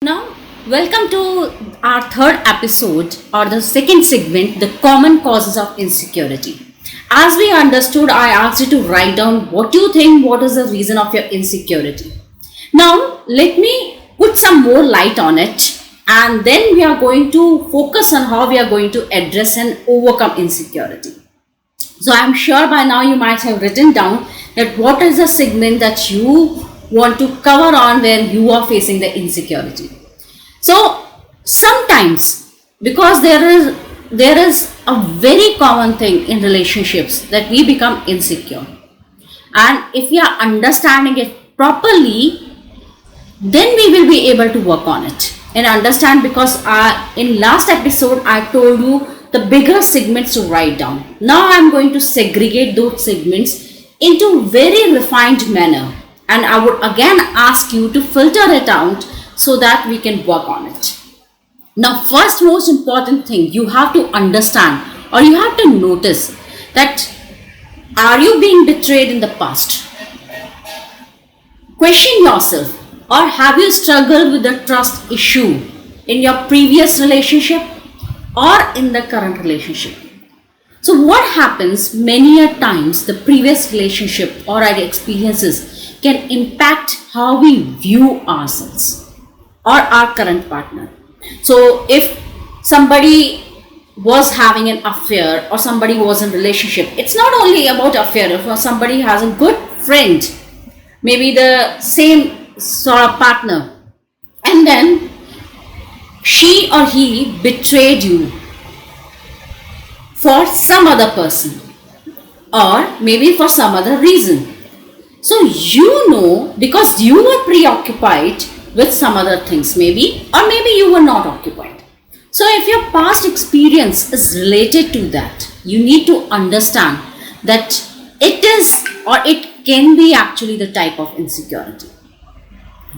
Now, welcome to our third episode or the second segment, the common causes of insecurity. As we understood, I asked you to write down what you think, what is the reason of your insecurity. Now, let me put some more light on it, and then we are going to focus on how we are going to address and overcome insecurity. So, I'm sure by now you might have written down that what is the segment that you want to cover on where you are facing the insecurity. So sometimes, because there is a very common thing in relationships that we become insecure, and if we are understanding it properly, then we will be able to work on it and understand. Because in last episode I told you the bigger segments to write down. Now I'm going to segregate those segments into very refined manner, and I would again ask you to filter it out so that we can work on it. Now, first most important thing you have to understand or you have to notice that, are you being betrayed in the past? Question yourself, or have you struggled with the trust issue in your previous relationship or in the current relationship? So what happens many a times, the previous relationship or our experiences can impact how we view ourselves or our current partner. So if somebody was having an affair or somebody was in relationship, it's not only about affair. If somebody has a good friend, maybe the same sort of partner, and then she or he betrayed you for some other person or maybe for some other reason. So because you were preoccupied with some other things, maybe, or maybe you were not occupied. So if your past experience is related to that, you need to understand that it is, or it can be actually, the type of insecurity.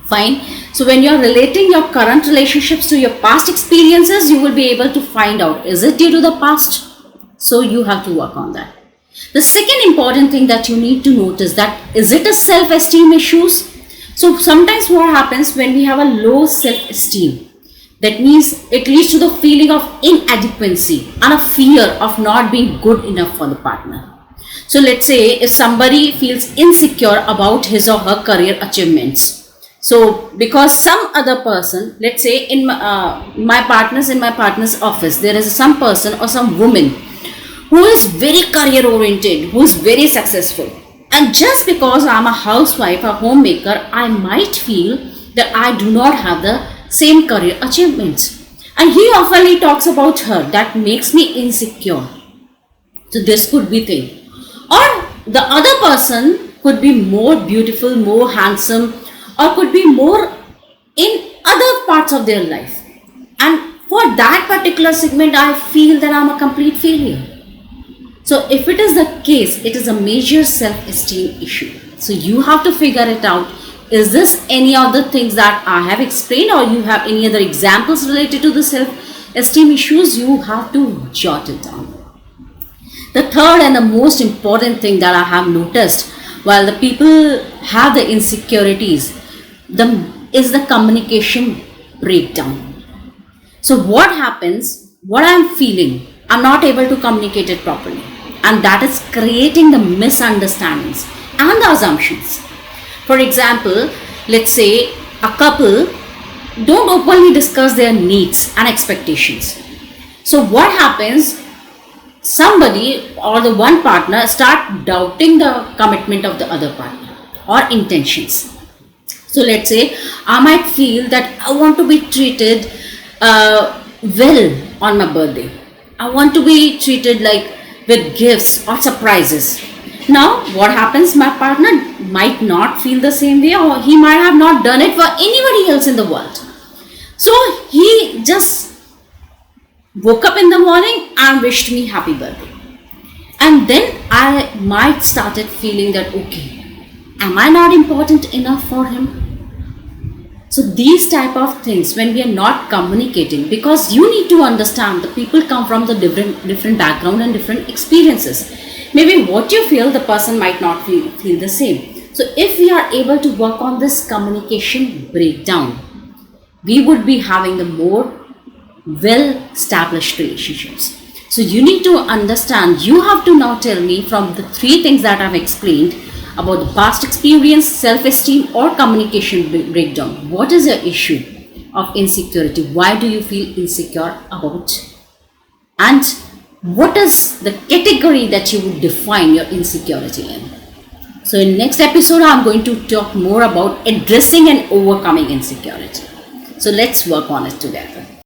Fine. So when you're relating your current relationships to your past experiences, you will be able to find out, is it due to the past? So you have to work on that. The second important thing that you need to notice, that is it a self-esteem issues? So sometimes what happens when we have a low self-esteem, that means it leads to the feeling of inadequacy and a fear of not being good enough for the partner. So let's say if somebody feels insecure about his or her career achievements. So because some other person, let's say in my partner's office, there is some person or some woman who is very career oriented, who is very successful. And just because I'm a housewife, a homemaker, I might feel that I do not have the same career achievements. And he oftenly talks about her. That makes me insecure. So this could be thing. Or the other person could be more beautiful, more handsome, or could be more in other parts of their life. And for that particular segment, I feel that I'm a complete failure. So if it is the case, it is a major self-esteem issue. So you have to figure it out. Is this any of the things that I have explained, or you have any other examples related to the self-esteem issues? You have to jot it down. The third and the most important thing that I have noticed while the people have the insecurities is the communication breakdown. So what happens, what I'm feeling, I'm not able to communicate it properly. And that is creating the misunderstandings and the assumptions. For example, let's say a couple don't openly discuss their needs and expectations. So what happens, somebody or the one partner start doubting the commitment of the other partner or intentions. So let's say I might feel that I want to be treated well on my birthday. I want to be treated like with gifts or surprises. Now what happens, my partner might not feel the same way, or he might have not done it for anybody else in the world. So he just woke up in the morning and wished me happy birthday. And then I might started feeling that, okay, am I not important enough for him? So these type of things, when we are not communicating, because you need to understand the people come from the different background and different experiences. Maybe what you feel, the person might not feel the same. So if we are able to work on this communication breakdown, we would be having the more well established relationships. So you need to understand, you have to now tell me from the three things that I've explained about the past experience, self-esteem or communication breakdown. What is your issue of insecurity? Why do you feel insecure about? And what is the category that you would define your insecurity in? So in next episode, I'm going to talk more about addressing and overcoming insecurity. So let's work on it together.